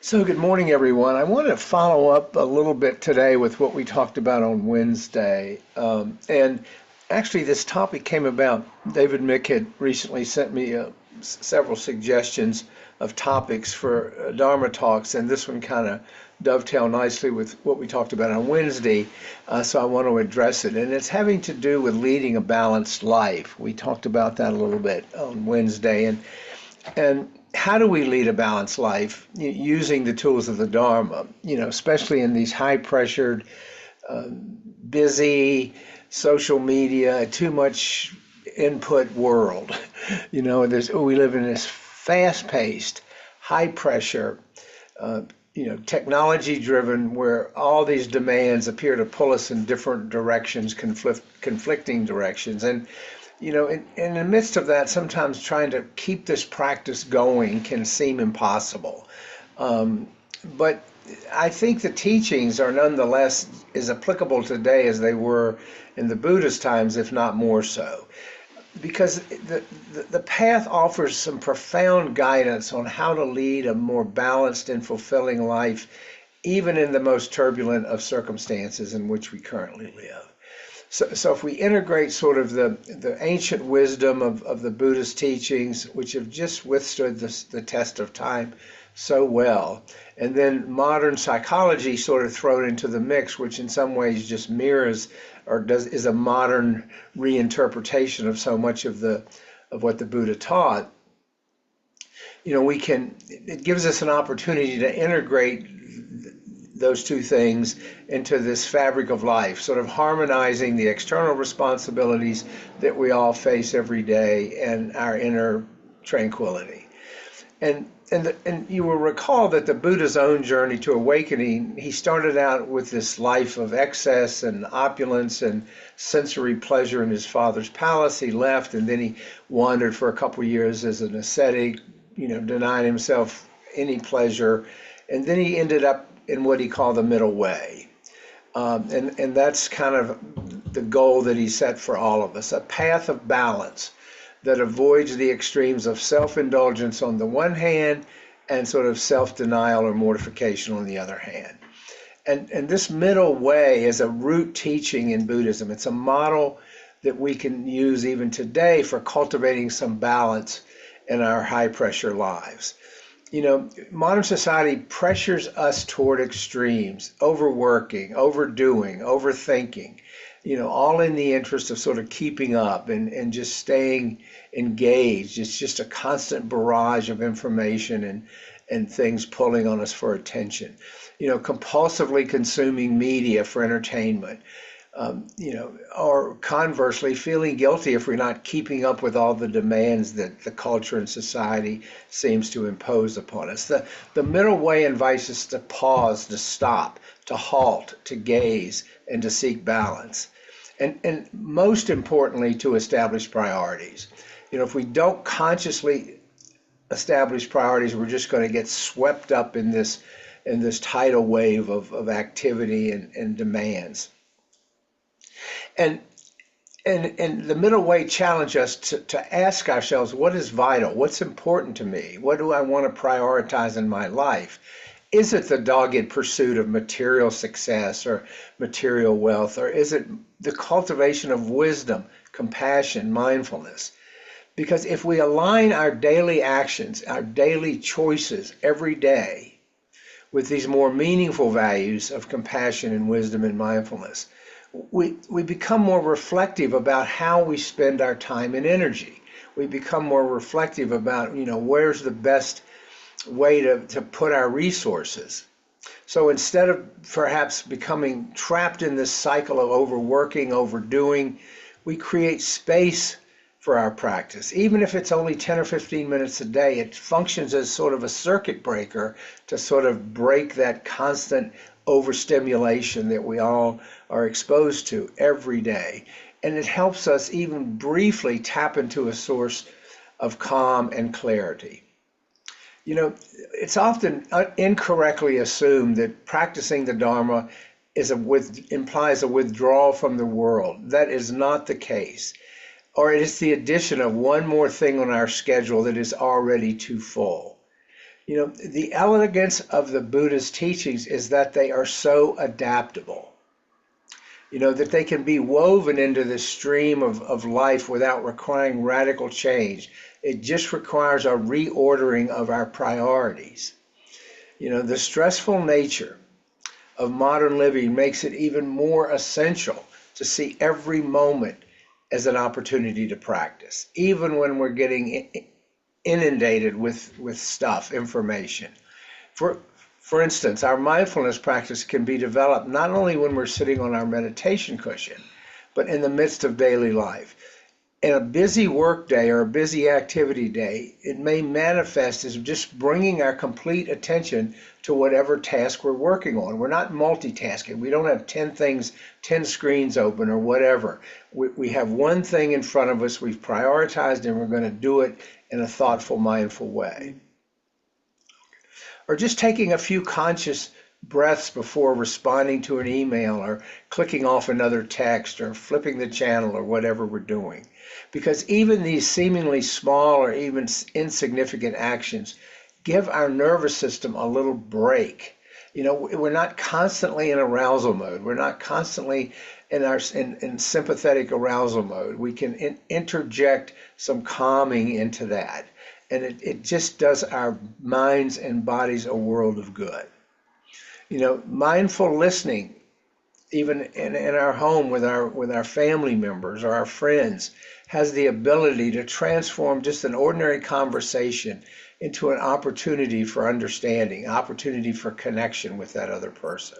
So, good morning, everyone. I wanted to follow up a little bit today with what we talked about on Wednesday. And actually, this topic came about. David Mick had recently sent me several suggestions of topics for Dharma talks, and this one kind of dovetailed nicely with what we talked about on Wednesday. So, I want to address it. And it's having to do with leading a balanced life. We talked about that a little bit on Wednesday. And how do we lead a balanced life using the tools of the Dharma, especially in these high pressured, uh, busy, social media, too much input world? We live in this fast paced, high pressure, uh, technology driven, where all these demands appear to pull us in different directions, conflicting directions. And in the midst of that, sometimes trying to keep this practice going can seem impossible. Um, but I think the teachings are nonetheless as applicable today as they were in the Buddhist times, if not more so, because the path offers some profound guidance on how to lead a more balanced and fulfilling life, even in the most turbulent of circumstances in which we currently live. So if we integrate sort of the ancient wisdom of the Buddhist teachings, which have just withstood the test of time so well, and then modern psychology sort of thrown into the mix, which in some ways just mirrors or is a modern reinterpretation of so much of what the Buddha taught, it gives us an opportunity to integrate those two things into this fabric of life, sort of harmonizing the external responsibilities that we all face every day and our inner tranquility. And you will recall that the Buddha's own journey to awakening, he started out with this life of excess and opulence and sensory pleasure in his father's palace. He left, and then he wandered for a couple of years as an ascetic, denying himself any pleasure. And then he ended up in what he called the middle way. And that's kind of the goal that he set for all of us, a path of balance that avoids the extremes of self-indulgence on the one hand and sort of self-denial or mortification on the other hand. And this middle way is a root teaching in Buddhism. It's a model that we can use even today for cultivating some balance in our high-pressure lives. Modern society pressures us toward extremes, overworking, overdoing, overthinking, all in the interest of sort of keeping up and just staying engaged. It's just a constant barrage of information and things pulling on us for attention. Compulsively consuming media for entertainment. Or conversely, feeling guilty if we're not keeping up with all the demands that the culture and society seems to impose upon us. The middle way invites us to pause, to stop, to halt, to gaze, and to seek balance. And most importantly, to establish priorities. If we don't consciously establish priorities, we're just going to get swept up in this tidal wave of activity and demands. And and the middle way challenge us to ask ourselves, what is vital? What's important to me? What do I want to prioritize in my life? Is it the dogged pursuit of material success or material wealth, or is it the cultivation of wisdom, compassion, mindfulness? Because if we align our daily actions, our daily choices every day with these more meaningful values of compassion and wisdom and mindfulness, we become more reflective about how we spend our time and energy. We become more reflective about, where's the best way to put our resources. So instead of perhaps becoming trapped in this cycle of overworking, overdoing, we create space for our practice. Even if it's only 10 or 15 minutes a day, it functions as sort of a circuit breaker to sort of break that constant overstimulation that we all are exposed to every day. And it helps us even briefly tap into a source of calm and clarity. It's often incorrectly assumed that practicing the Dharma implies a withdrawal from the world. That is not the case. Or it is the addition of one more thing on our schedule that is already too full. You know, the elegance of the Buddha's teachings is that they are so adaptable. You know, that they can be woven into the stream of life without requiring radical change. It just requires a reordering of our priorities. You know, the stressful nature of modern living makes it even more essential to see every moment as an opportunity to practice, even when we're getting inundated with stuff, information. For, for instance, our mindfulness practice can be developed not only when we're sitting on our meditation cushion, but in the midst of daily life. In a busy work day or a busy activity day, it may manifest as just bringing our complete attention to whatever task we're working on. We're not multitasking. We don't have 10 things, 10 screens open or whatever. We have one thing in front of us, we've prioritized, and we're going to do it in a thoughtful, mindful way. Or just taking a few conscious breaths before responding to an email or clicking off another text or flipping the channel or whatever we're doing. Because even these seemingly small or even insignificant actions give our nervous system a little break. You know, we're not constantly in arousal mode. We're not constantly in sympathetic arousal mode. We can interject some calming into that. And it just does our minds and bodies a world of good. You know, mindful listening, even in our home with our family members or our friends, has the ability to transform just an ordinary conversation into an opportunity for understanding, opportunity for connection with that other person.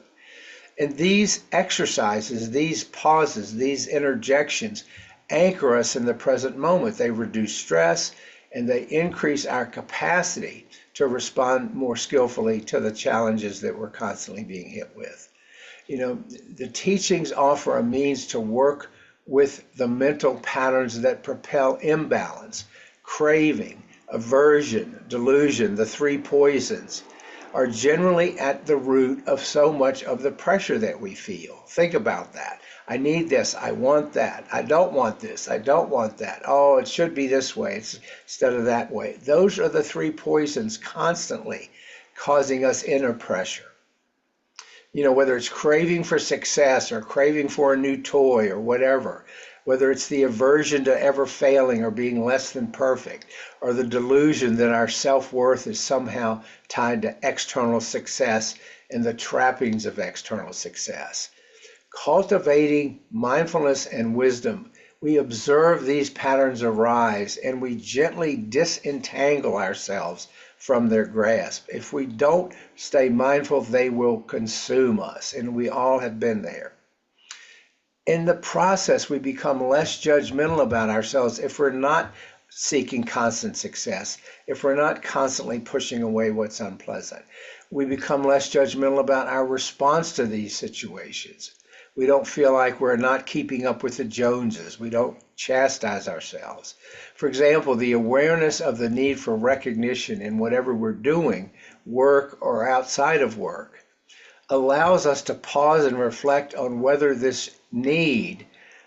And these exercises, these pauses, these interjections anchor us in the present moment. They reduce stress and they increase our capacity to respond more skillfully to the challenges that we're constantly being hit with. You know, the teachings offer a means to work with the mental patterns that propel imbalance, craving, aversion, delusion. The three poisons are generally at the root of so much of the pressure that we feel. Think about that. I need this, I want that, I don't want this, I don't want that. Oh, it should be this way instead of that way. Those are the three poisons constantly causing us inner pressure. You know, whether it's craving for success or craving for a new toy or whatever, whether it's the aversion to ever failing or being less than perfect, or the delusion that our self-worth is somehow tied to external success and the trappings of external success. Cultivating mindfulness and wisdom, we observe these patterns arise and we gently disentangle ourselves from their grasp. If we don't stay mindful, they will consume us, and we all have been there. In the process, we become less judgmental about ourselves if we're not seeking constant success, if we're not constantly pushing away what's unpleasant. We become less judgmental about our response to these situations. We don't feel like we're not keeping up with the Joneses. We don't chastise ourselves. For example, the awareness of the need for recognition in whatever we're doing, work or outside of work, allows us to pause and reflect on whether this need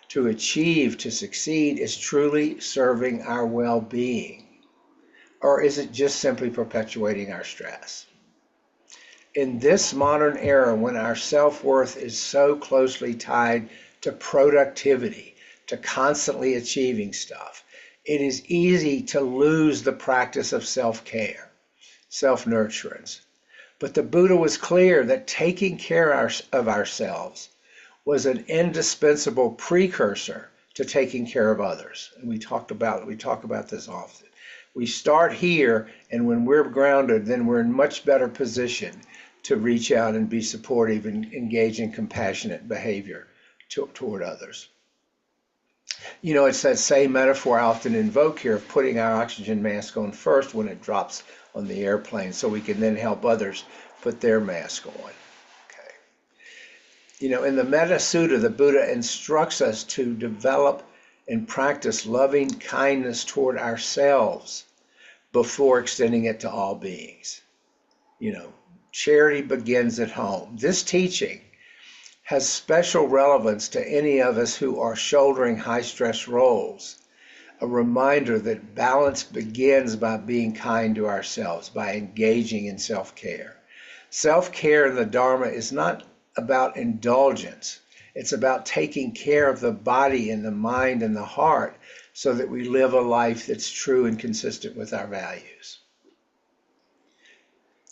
to achieve, to succeed, is truly serving our well-being, or is it just simply perpetuating our stress? In this modern era, when our self-worth is so closely tied to productivity, to constantly achieving stuff, it is easy to lose the practice of self-care, self-nurturance. But the Buddha was clear that taking care of ourselves was an indispensable precursor to taking care of others. And we talk about this often. We start here, and when we're grounded, then we're in much better position to reach out and be supportive and engage in compassionate behavior toward others. You know, it's that same metaphor I often invoke here of putting our oxygen mask on first when it drops on the airplane so we can then help others put their mask on. Okay. You know, in the Metta Sutta, the Buddha instructs us to develop and practice loving kindness toward ourselves before extending it to all beings. You know, charity begins at home. This teaching has special relevance to any of us who are shouldering high-stress roles. a reminder that balance begins by being kind to ourselves, by engaging in self-care. Self-care in the Dharma is not about indulgence. It's about taking care of the body and the mind and the heart so that we live a life that's true and consistent with our values.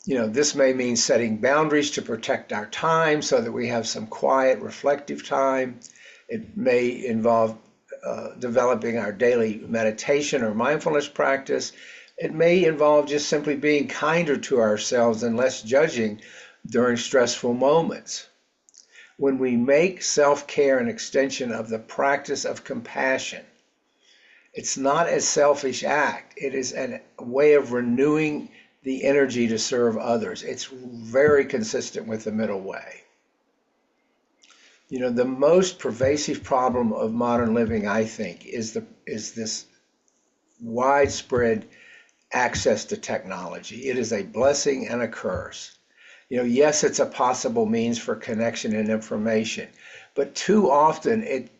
This may mean setting boundaries to protect our time so that we have some quiet, reflective time. It may involve developing our daily meditation or mindfulness practice. It may involve just simply being kinder to ourselves and less judging during stressful moments. When we make self-care an extension of the practice of compassion, it's not a selfish act. It is a way of renewing the energy to serve others. It's very consistent with the middle way. The most pervasive problem of modern living, I think, is this widespread access to technology. It is a blessing and a curse. Yes, it's a possible means for connection and information, but too often it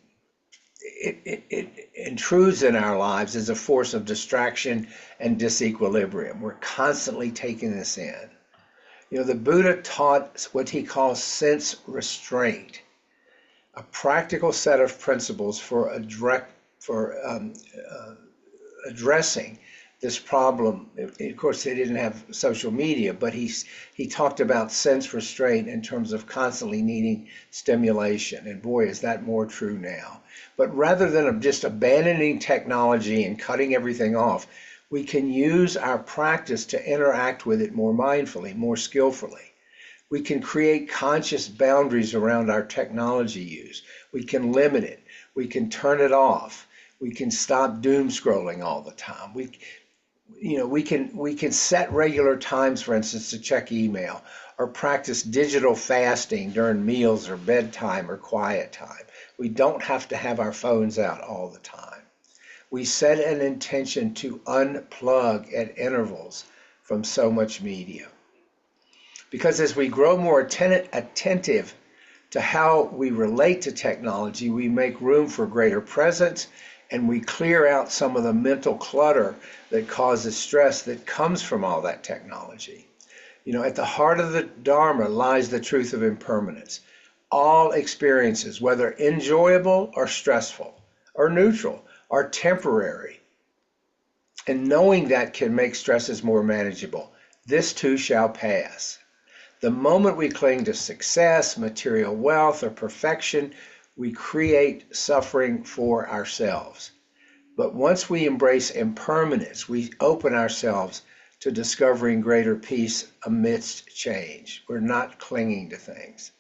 intrudes in our lives as a force of distraction and disequilibrium. We're constantly taking this in. The Buddha taught what he calls sense restraint, a practical set of principles for addressing this problem. Of course, they didn't have social media, but he talked about sense restraint in terms of constantly needing stimulation. And boy, is that more true now. But rather than just abandoning technology and cutting everything off, we can use our practice to interact with it more mindfully, more skillfully. We can create conscious boundaries around our technology use. We can limit it. We can turn it off. We can stop doom scrolling all the time. We can set regular times, for instance, to check email, or practice digital fasting during meals or bedtime or quiet time. We don't have to have our phones out all the time. We set an intention to unplug at intervals from so much media. Because as we grow more attentive to how we relate to technology, we make room for greater presence, and we clear out some of the mental clutter that causes stress that comes from all that technology. At the heart of the Dharma lies the truth of impermanence. All experiences, whether enjoyable or stressful or neutral, are temporary. And knowing that can make stresses more manageable. This too shall pass. The moment we cling to success, material wealth, or perfection, we create suffering for ourselves. But once we embrace impermanence, we open ourselves to discovering greater peace amidst change. We're not clinging to things.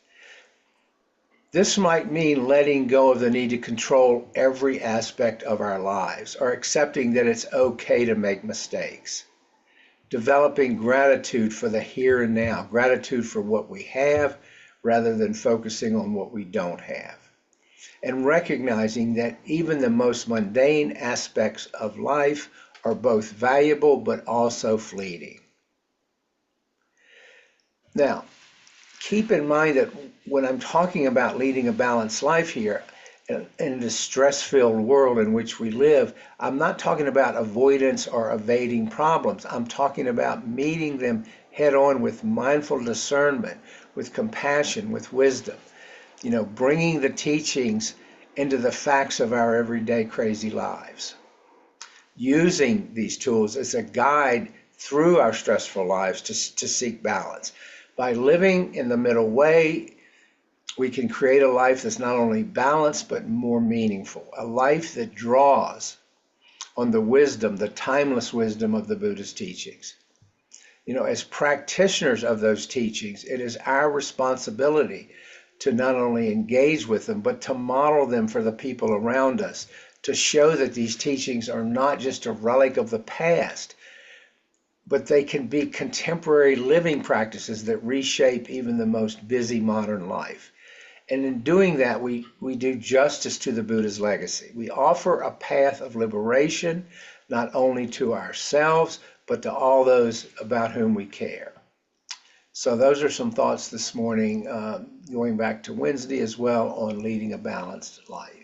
This might mean letting go of the need to control every aspect of our lives, or accepting that it's okay to make mistakes. Developing gratitude for the here and now, gratitude for what we have rather than focusing on what we don't have. And recognizing that even the most mundane aspects of life are both valuable but also fleeting. Now, keep in mind that when I'm talking about leading a balanced life here, in the stress-filled world in which we live, I'm not talking about avoidance or evading problems. I'm talking about meeting them head-on with mindful discernment, with compassion, with wisdom. Bringing the teachings into the facts of our everyday crazy lives. Using these tools as a guide through our stressful lives to seek balance. By living in the middle way, we can create a life that's not only balanced but more meaningful. A life that draws on the wisdom, the timeless wisdom of the Buddha's teachings. As practitioners of those teachings, it is our responsibility to not only engage with them, but to model them for the people around us, to show that these teachings are not just a relic of the past, but they can be contemporary living practices that reshape even the most busy modern life. And in doing that, we do justice to the Buddha's legacy. We offer a path of liberation, not only to ourselves, but to all those about whom we care. So those are some thoughts this morning, going back to Wednesday as well, on leading a balanced life.